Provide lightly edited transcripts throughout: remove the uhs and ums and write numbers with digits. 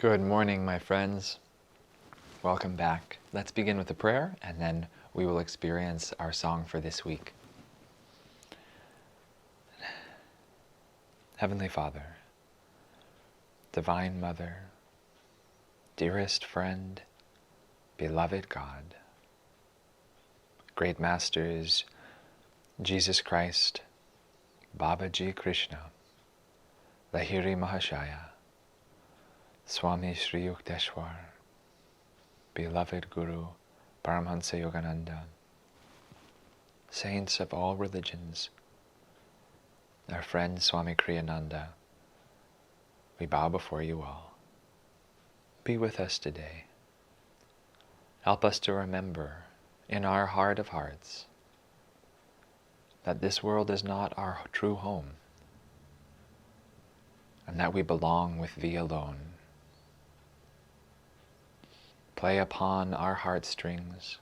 Good morning, my friends. Welcome back. Let's begin with a prayer, and then we will experience our song for this week. Heavenly Father, Divine Mother, dearest friend, beloved God, great masters, Jesus Christ, Babaji Krishna, Lahiri Mahashaya, Swami Sri Yukteswar, beloved Guru, Paramahansa Yogananda, saints of all religions, our friend Swami Kriyananda, we bow before you all. Be with us today. Help us to remember in our heart of hearts that this world is not our true home, and that we belong with Thee alone. Play upon our heartstrings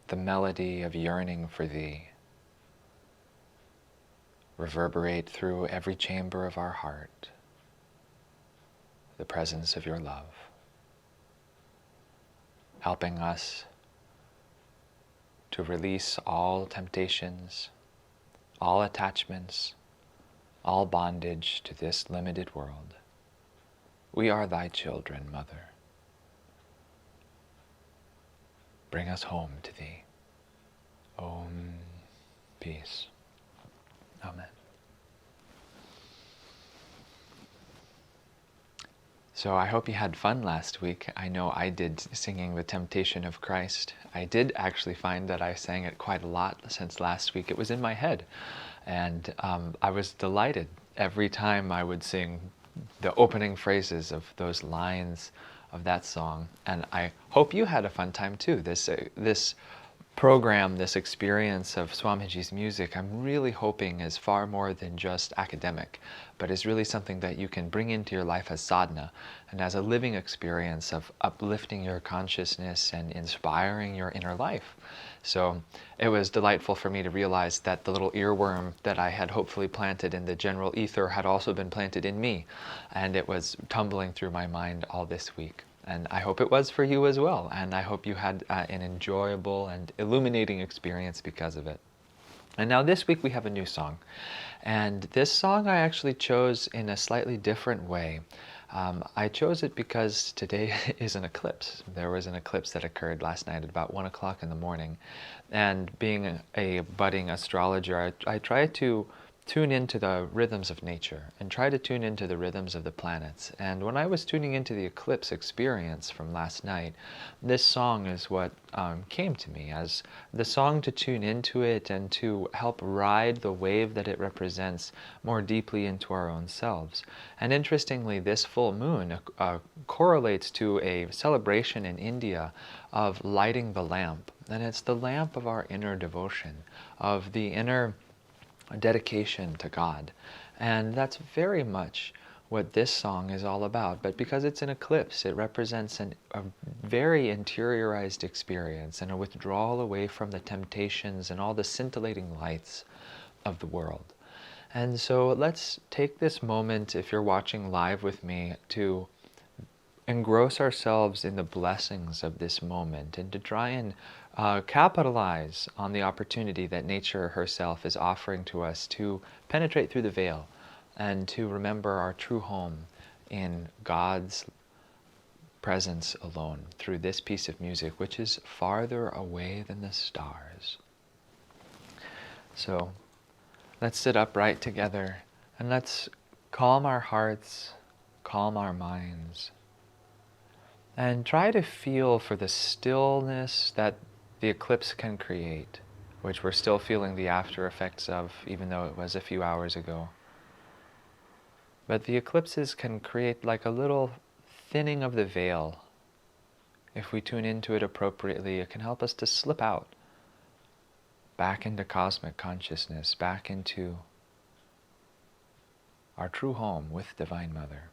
the melody of yearning for Thee. Reverberate through every chamber of our heart the presence of your love, helping us to release all temptations, all attachments, all bondage to this limited world. We are Thy children, Mother. Bring us home to Thee. Om. Peace. Amen. So I hope you had fun last week. I know I did, singing The Temptation of Christ. I did actually find that I sang it quite a lot since last week. It was in my head. And I was delighted every time I would sing the opening phrases of those lines of that song. And I hope you had a fun time too. This program, this experience of Swamiji's music, I'm really hoping is far more than just academic, but is really something that you can bring into your life as sadhana and as a living experience of uplifting your consciousness and inspiring your inner life. So it was delightful for me to realize that the little earworm that I had hopefully planted in the general ether had also been planted in me, and it was tumbling through my mind all this week. And I hope it was for you as well. And I hope you had an enjoyable and illuminating experience because of it. And now this week we have a new song. And this song I actually chose in a slightly different way. I chose it because today is an eclipse. There was an eclipse that occurred last night at about 1 o'clock in the morning. And being a budding astrologer, I try to tune into the rhythms of nature and try to tune into the rhythms of the planets. And when I was tuning into the eclipse experience from last night, this song is what came to me as the song to tune into it and to help ride the wave that it represents more deeply into our own selves. And interestingly, this full moon correlates to a celebration in India of lighting the lamp. And it's the lamp of our inner devotion, of the inner dedication to God. And that's very much what this song is all about. But because it's an eclipse, it represents a very interiorized experience and a withdrawal away from the temptations and all the scintillating lights of the world. And so let's take this moment, if you're watching live with me, to engross ourselves in the blessings of this moment and to try and capitalize on the opportunity that nature herself is offering to us to penetrate through the veil and to remember our true home in God's presence alone through this piece of music, which is farther away than the stars. So let's sit upright together and let's calm our hearts, calm our minds, and try to feel for the stillness that the eclipse can create, which we're still feeling the after effects of, even though it was a few hours ago. But the eclipses can create like a little thinning of the veil. If we tune into it appropriately, it can help us to slip out, back into cosmic consciousness, back into our true home with Divine Mother.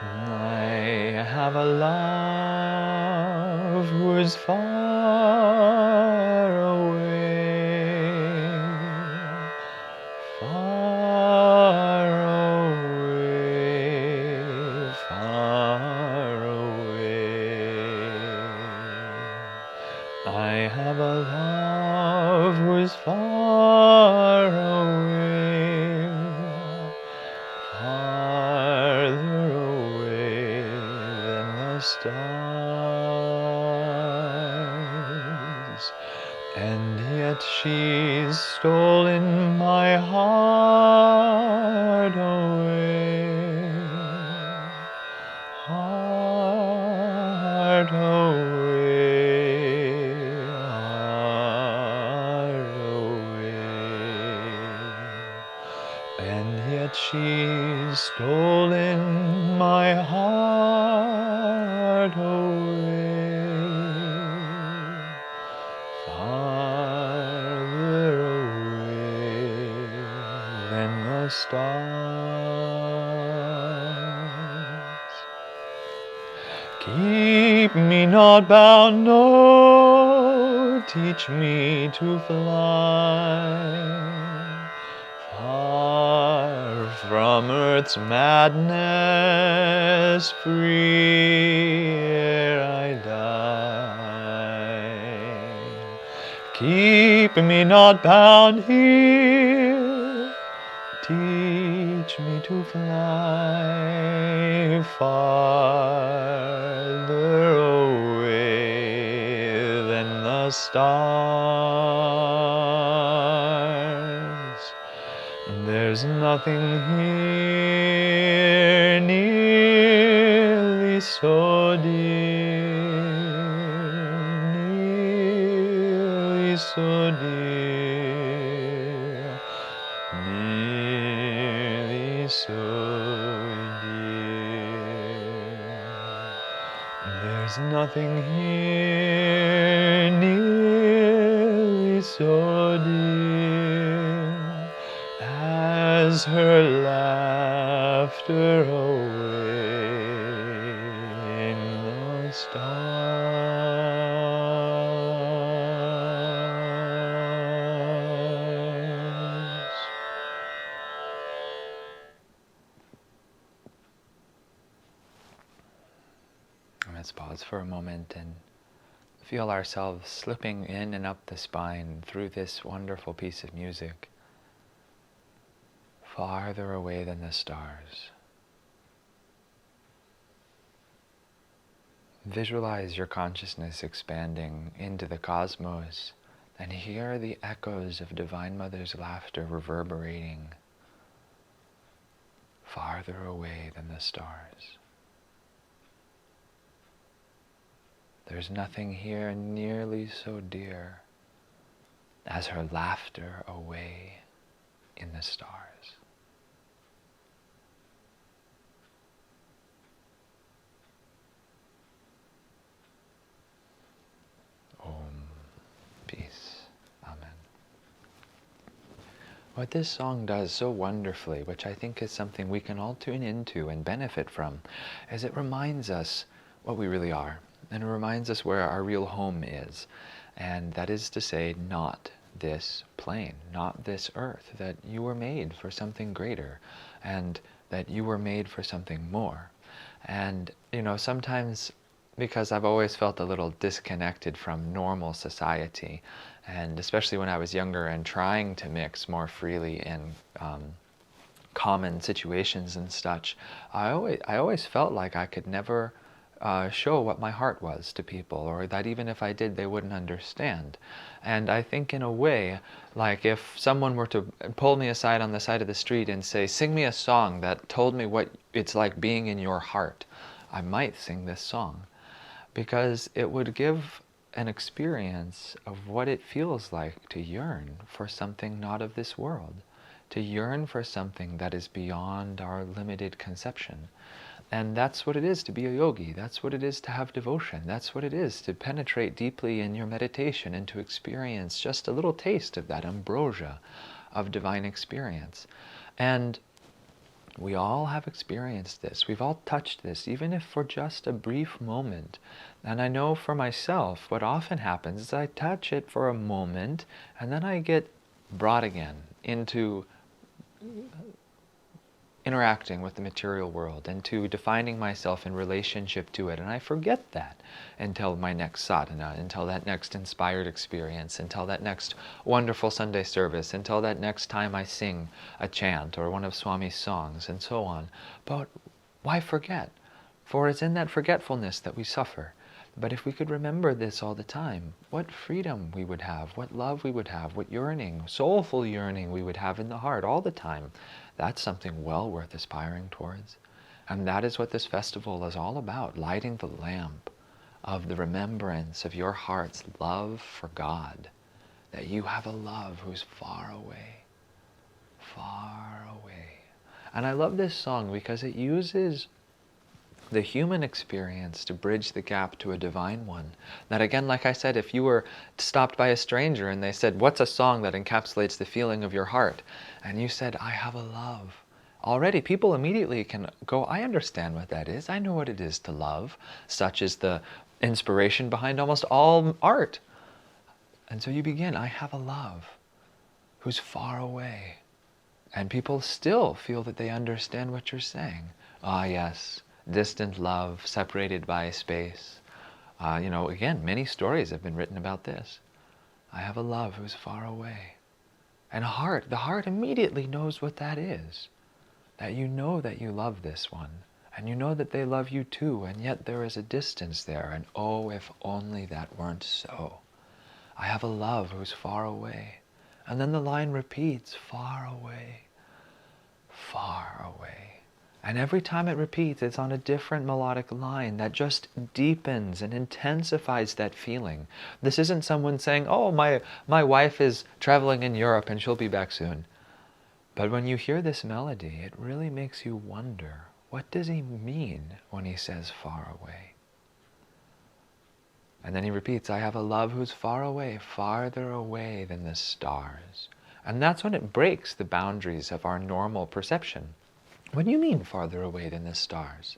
I have a love who's far away, far away, far away. I have a love who's far away, farther away than the stars, and yet she's stolen my heart away, heart away, heart away, and yet she's stolen my heart away, farther away than the stars. Keep me not bound, no, teach me to fly far from earth's madness, free ere I die. Keep me not bound here, teach me to fly farther away than the stars. There's nothing here nearly so dear, nearly so dear, nearly so dear. There's nothing here nearly so dear as her laughter away in the stars. Let's pause for a moment and feel ourselves slipping in and up the spine through this wonderful piece of music, farther away than the stars. Visualize your consciousness expanding into the cosmos and hear the echoes of Divine Mother's laughter reverberating farther away than the stars. There's nothing here nearly so dear as her laughter away in the stars. Om. Peace. Amen. What this song does so wonderfully, which I think is something we can all tune into and benefit from, is it reminds us what we really are. And it reminds us where our real home is. And that is to say, not this plane, not this earth, that you were made for something greater, and that you were made for something more. And, sometimes, because I've always felt a little disconnected from normal society, and especially when I was younger and trying to mix more freely in common situations and such, I always felt like I could never show what my heart was to people, or that even if I did, they wouldn't understand. And I think in a way, like if someone were to pull me aside on the side of the street and say, sing me a song that told me what it's like being in your heart, I might sing this song, because it would give an experience of what it feels like to yearn for something not of this world, to yearn for something that is beyond our limited conception. And that's what it is to be a yogi. That's what it is to have devotion. That's what it is to penetrate deeply in your meditation and to experience just a little taste of that ambrosia of divine experience. And We all have experienced this. We've all touched this, even if for just a brief moment. And I know for myself, what often happens is I touch it for a moment, and then I get brought again into interacting with the material world and to defining myself in relationship to it. And I forget that until my next sadhana, until that next inspired experience, until that next wonderful Sunday service, until that next time I sing a chant or one of Swami's songs, and so on. But why forget? For it's in that forgetfulness that we suffer. But if we could remember this all the time, what freedom we would have, what love we would have, what yearning, soulful yearning we would have in the heart all the time. That's something well worth aspiring towards. And that is what this festival is all about, lighting the lamp of the remembrance of your heart's love for God, that you have a love who's far away, far away. And I love this song because it uses the human experience to bridge the gap to a divine one. That again, like I said, if you were stopped by a stranger and they said, what's a song that encapsulates the feeling of your heart? And you said, I have a love. Already people immediately can go, I understand what that is. I know what it is to love. Such is the inspiration behind almost all art. And so you begin, I have a love who's far away. And people still feel that they understand what you're saying. Ah, yes. Distant love, separated by space. Again, many stories have been written about this. I have a love who's far away. And the heart immediately knows what that is. That you know that you love this one. And you know that they love you too, and yet there is a distance there. And oh, if only that weren't so. I have a love who's far away. And then the line repeats, far away, far away. And every time it repeats, it's on a different melodic line that just deepens and intensifies that feeling. This isn't someone saying, oh, my wife is traveling in Europe and she'll be back soon. But when you hear this melody, it really makes you wonder, what does he mean when he says far away? And then he repeats, I have a love who's far away, farther away than the stars. And that's when it breaks the boundaries of our normal perception. What do you mean farther away than the stars?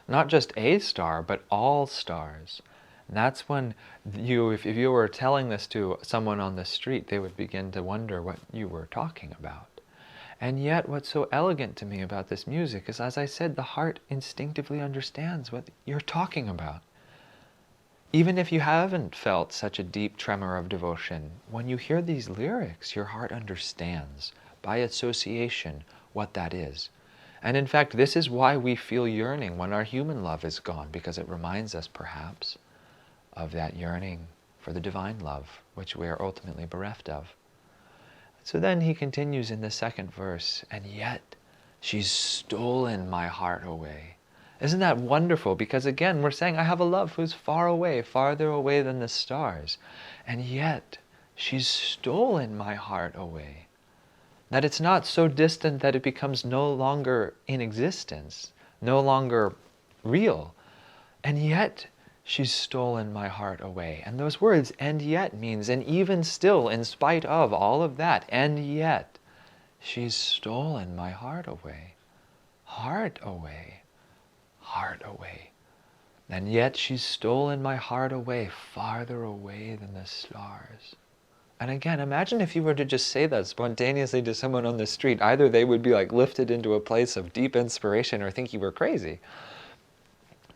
Not just a star, but all stars. And that's when if you were telling this to someone on the street, they would begin to wonder what you were talking about. And yet what's so elegant to me about this music is, as I said, the heart instinctively understands what you're talking about. Even if you haven't felt such a deep tremor of devotion, when you hear these lyrics, your heart understands by association what that is. And in fact, this is why we feel yearning when our human love is gone, because it reminds us, perhaps, of that yearning for the divine love, which we are ultimately bereft of. So then he continues in the second verse, and yet she's stolen my heart away. Isn't that wonderful? Because again, we're saying, I have a love who's far away, farther away than the stars. And yet, she's stolen my heart away. That it's not so distant that it becomes no longer in existence, no longer real. And yet, she's stolen my heart away. And those words, and yet, means, and even still, in spite of all of that, and yet, she's stolen my heart away. Heart away. Heart away. And yet, she's stolen my heart away, farther away than the stars. And again, imagine if you were to just say that spontaneously to someone on the street. Either they would be like lifted into a place of deep inspiration or think you were crazy.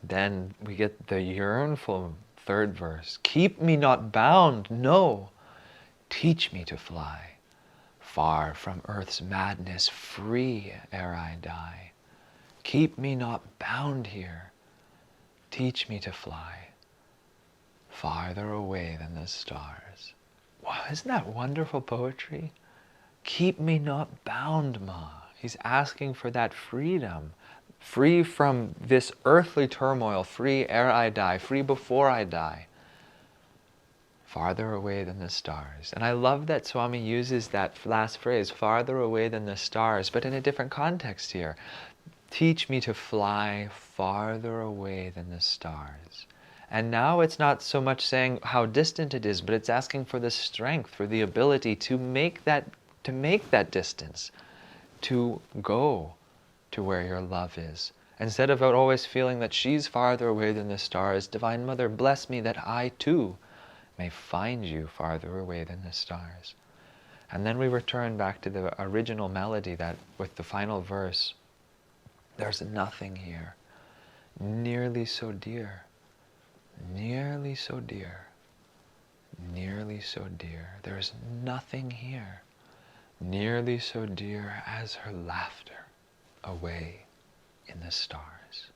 Then we get the yearnful third verse. Keep me not bound, no. Teach me to fly. Far from earth's madness, free ere I die. Keep me not bound here. Teach me to fly. Farther away than the stars. Wow, isn't that wonderful poetry? Keep me not bound, Ma. He's asking for that freedom. Free from this earthly turmoil, free ere I die, free before I die. Farther away than the stars. And I love that Swami uses that last phrase, farther away than the stars, but in a different context here. Teach me to fly farther away than the stars. And now it's not so much saying how distant it is, but it's asking for the strength, for the ability to make that distance, to go to where your love is. Instead of always feeling that she's farther away than the stars, Divine Mother, bless me that I too may find you farther away than the stars. And then we return back to the original melody that with the final verse, there's nothing here, nearly so dear, nearly so dear, nearly so dear. There's nothing here, nearly so dear as her laughter away in the stars.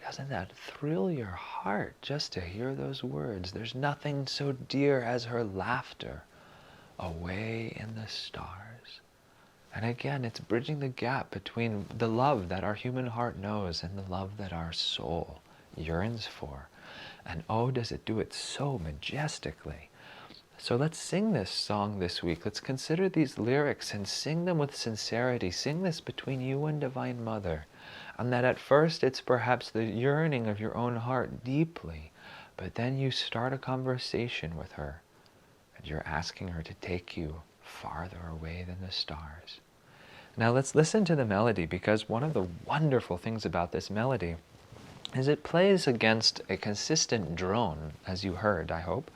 Doesn't that thrill your heart just to hear those words? There's nothing so dear as her laughter away in the stars. And again, it's bridging the gap between the love that our human heart knows and the love that our soul yearns for. And oh, does it do it so majestically. So let's sing this song this week. Let's consider these lyrics and sing them with sincerity. Sing this between you and Divine Mother. And that at first it's perhaps the yearning of your own heart deeply, but then you start a conversation with her and you're asking her to take you farther away than the stars. Now let's listen to the melody, because one of the wonderful things about this melody is it plays against a consistent drone, as you heard, I hope.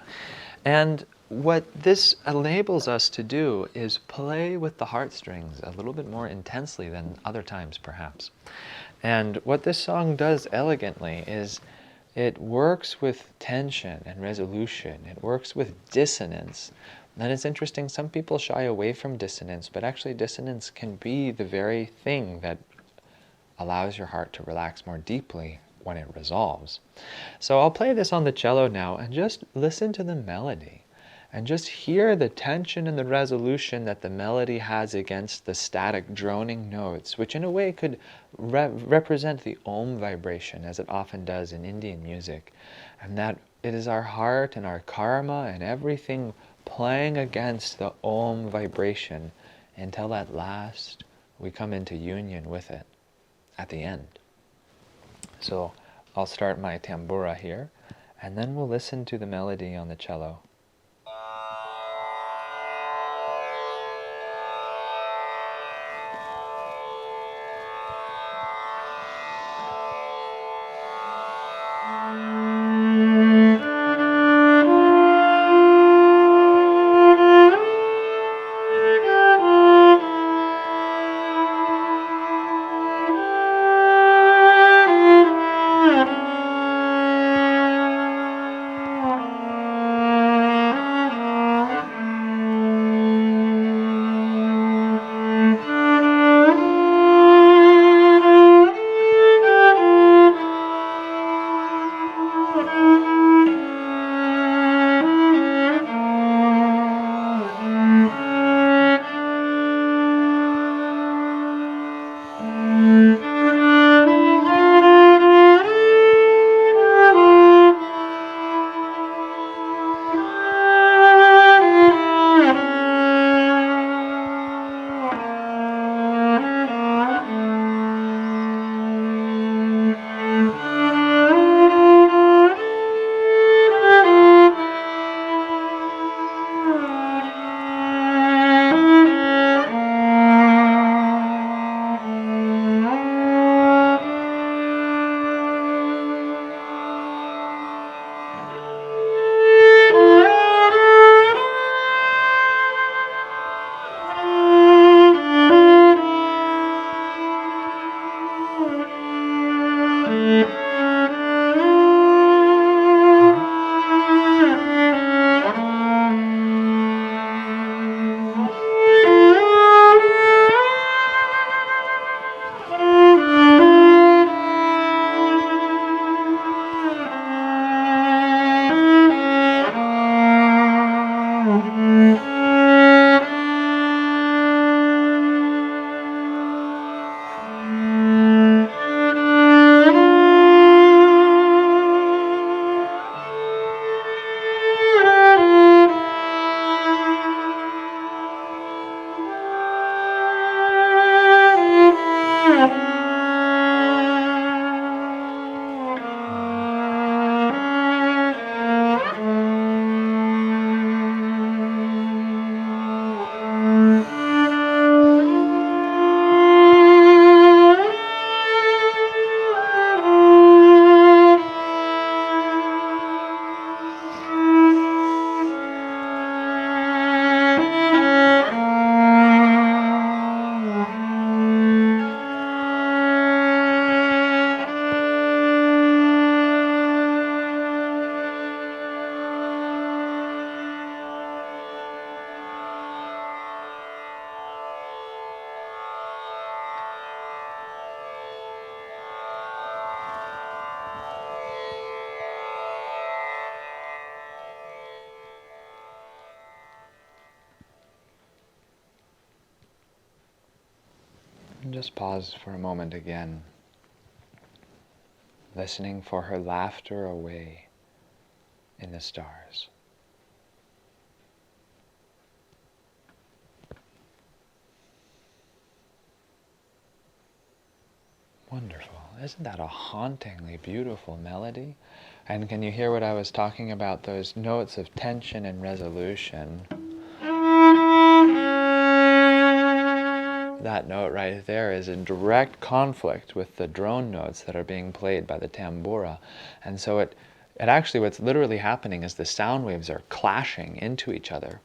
And what this enables us to do is play with the heartstrings a little bit more intensely than other times, perhaps. And what this song does elegantly is it works with tension and resolution. It works with dissonance. And it's interesting, some people shy away from dissonance, but actually dissonance can be the very thing that allows your heart to relax more deeply when it resolves. So I'll play this on the cello now and just listen to the melody and just hear the tension and the resolution that the melody has against the static droning notes, which in a way could represent the Om vibration, as it often does in Indian music, and that it is our heart and our karma and everything playing against the Om vibration until at last we come into union with it at the end. So I'll start my tambura here, and then we'll listen to the melody on the cello. And just pause for a moment again, listening for her laughter away in the stars. Wonderful. Isn't that a hauntingly beautiful melody? And can you hear what I was talking about, those notes of tension and resolution? That note right there is in direct conflict with the drone notes that are being played by the tambura. And so it actually, what's literally happening is the sound waves are clashing into each other.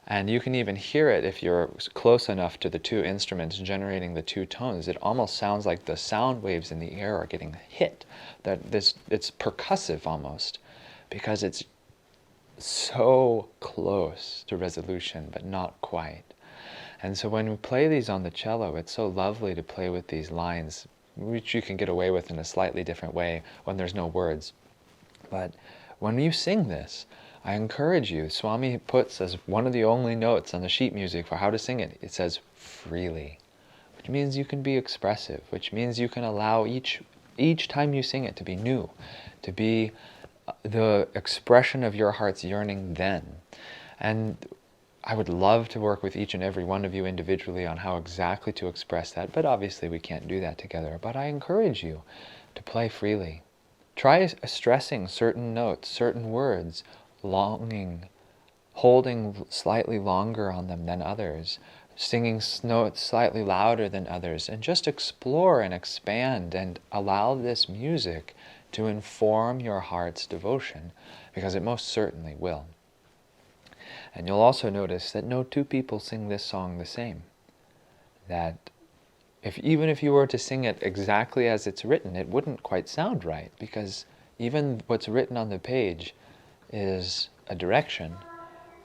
And you can even hear it if you're close enough to the two instruments generating the two tones. It almost sounds like the sound waves in the air are getting hit. It's percussive almost, because it's so close to resolution, but not quite. And so when we play these on the cello, it's so lovely to play with these lines, which you can get away with in a slightly different way when there's no words. But when you sing this, I encourage you, Swami puts as one of the only notes on the sheet music for how to sing it, it says freely, which means you can be expressive, which means you can allow each time you sing it to be new, to be the expression of your heart's yearning then. And I would love to work with each and every one of you individually on how exactly to express that, but obviously we can't do that together. But I encourage you to play freely. Try stressing certain notes, certain words, longing, holding slightly longer on them than others, singing notes slightly louder than others, and just explore and expand and allow this music to inform your heart's devotion, because it most certainly will. And you'll also notice that no two people sing this song the same. That even if you were to sing it exactly as it's written, it wouldn't quite sound right, because even what's written on the page is a direction,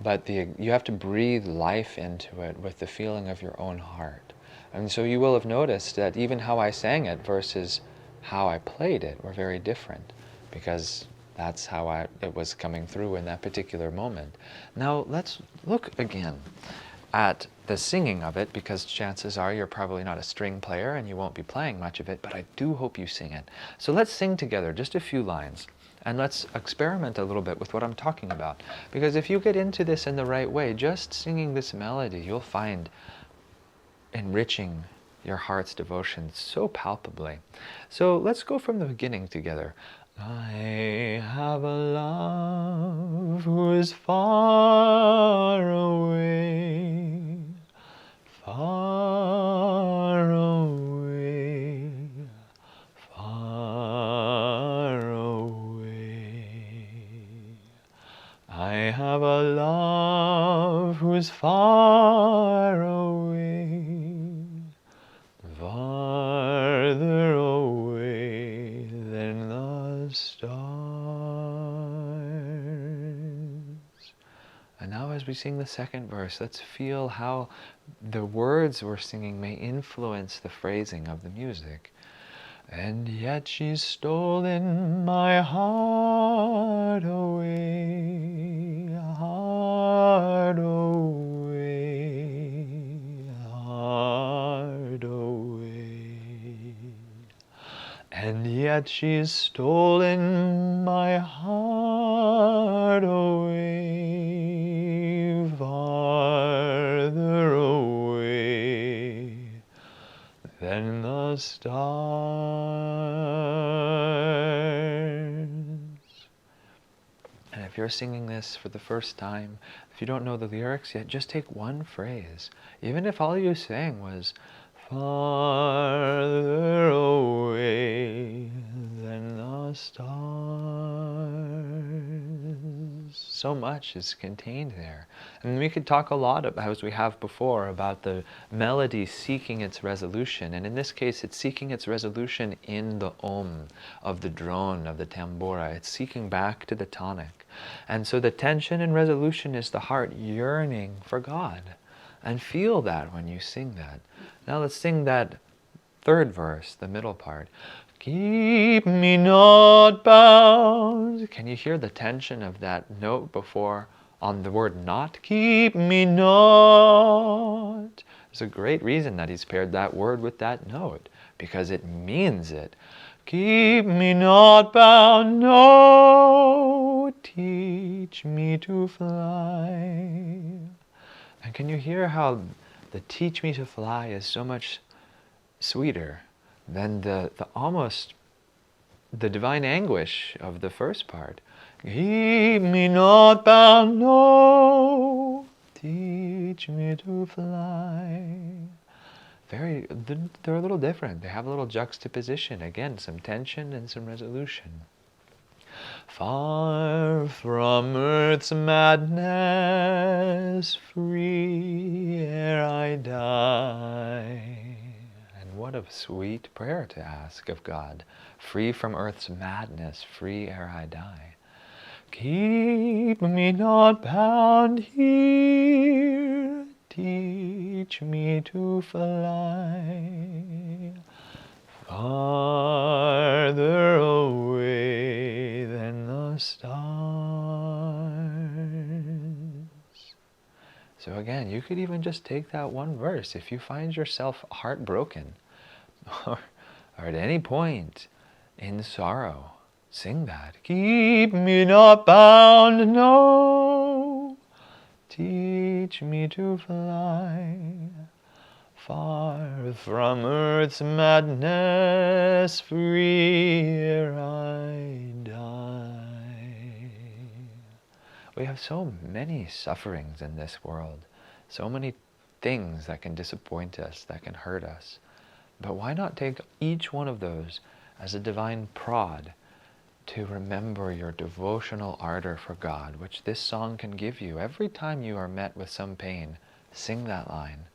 but you have to breathe life into it with the feeling of your own heart. And so you will have noticed that even how I sang it versus how I played it were very different, because that's how it was coming through in that particular moment. Now let's look again at the singing of it, because chances are you're probably not a string player and you won't be playing much of it, but I do hope you sing it. So let's sing together just a few lines, and let's experiment a little bit with what I'm talking about. Because if you get into this in the right way, just singing this melody, you'll find enriching your heart's devotion so palpably. So let's go from the beginning together. I have a love who is far away, far away, far away. I have a love who is far away, farther away than the stars. And now as we sing the second verse, let's feel how the words we're singing may influence the phrasing of the music. And yet she's stolen my heart away, heart away, heart away. And yet she's stolen my heart away, farther away than the stars. And if you're singing this for the first time, if you don't know the lyrics yet, just take one phrase. Even if all you sang was farther away than the stars. So much is contained there. And we could talk a lot about, as we have before, about the melody seeking its resolution. And in this case, it's seeking its resolution in the om of the drone, of the tambura. It's seeking back to the tonic. And so the tension and resolution is the heart yearning for God. And feel that when you sing that. Now let's sing that third verse, the middle part. Keep me not bound. Can you hear the tension of that note before on the word not. Keep me not. There's a great reason that he's paired that word with that note, because it means it. Keep me not bound, no, teach me to fly. And can you hear how the teach me to fly is so much sweeter than the almost the divine anguish of the first part. Keep me not bound, no, teach me to fly. They're a little different. They have a little juxtaposition. Again, some tension and some resolution. Far from earth's madness, free ere I die. And what a sweet prayer to ask of God. Free from earth's madness, free ere I die. Keep me not bound here, teach me to fly farther away than the stars. So again, you could even just take that one verse. If you find yourself heartbroken or at any point in sorrow, sing that. Keep me not bound, no, teach me to fly far from earth's madness, free ere I die. We have so many sufferings in this world, so many things that can disappoint us, that can hurt us. But why not take each one of those as a divine prod to remember your devotional ardor for God, which this song can give you. Every time you are met with some pain, sing that line.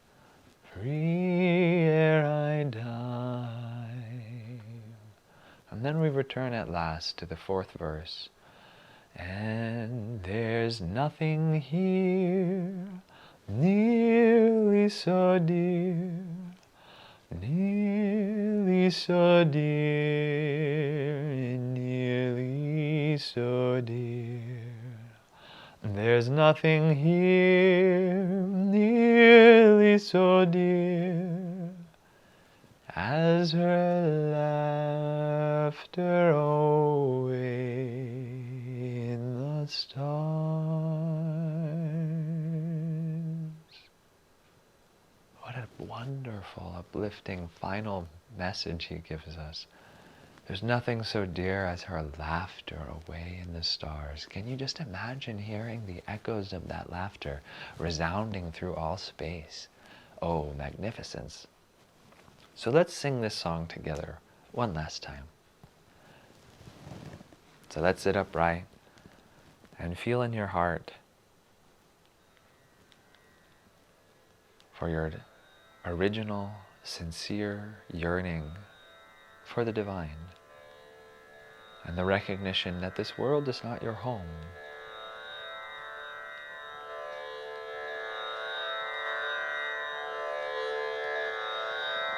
Free ere I die. And then we return at last to the fourth verse. And there's nothing here nearly so dear, nearly so dear, nearly so dear. There's nothing here nearly so dear as her laughter away in the stars. What a wonderful, uplifting final message he gives us. There's nothing so dear as her laughter away in the stars. Can you just imagine hearing the echoes of that laughter resounding through all space? Oh, magnificence. So let's sing this song together one last time. So let's sit upright and feel in your heart for your original, sincere yearning for the divine, and the recognition that this world is not your home.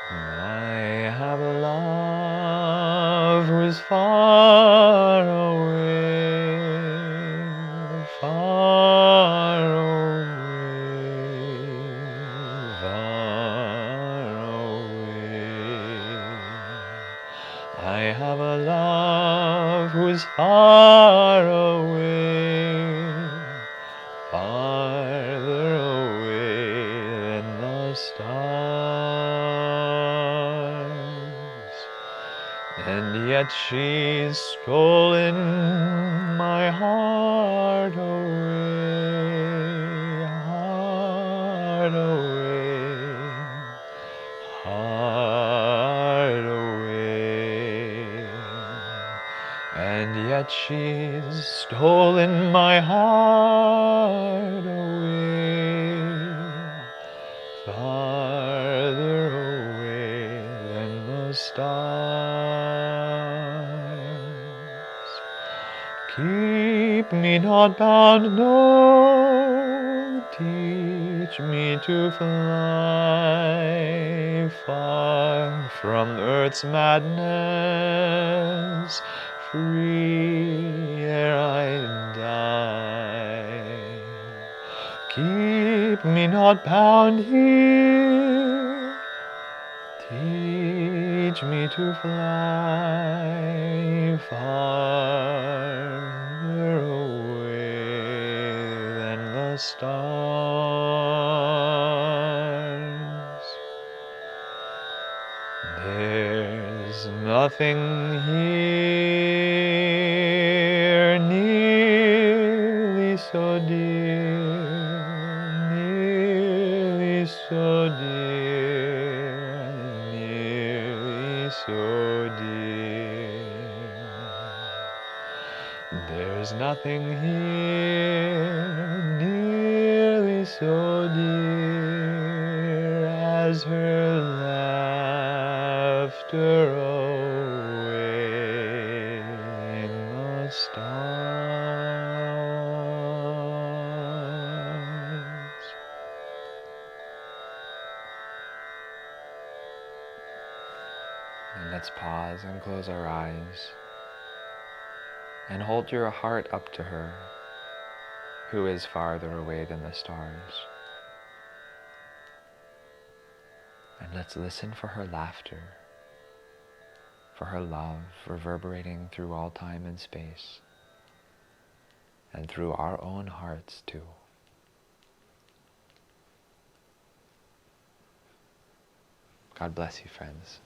I have a love who is far away, far away, far away. I have a love who is far away, farther away than the stars. And yet she's stolen my heart away, heart away, heart away. And yet she's stolen my heart away, farther away than the stars. Keep me not bound, no, teach me to fly far from earth's madness, free ere I die. Keep me not bound here. Teach me to fly farther away than the stars. There's nothing here nearly so dear, nearly so dear, nearly so dear. There's nothing here nearly so dear as her laughter away in the stars. And let's pause and close our eyes and hold your heart up to her, who is farther away than the stars. And let's listen for her laughter, for her love reverberating through all time and space, and through our own hearts too. God bless you, friends.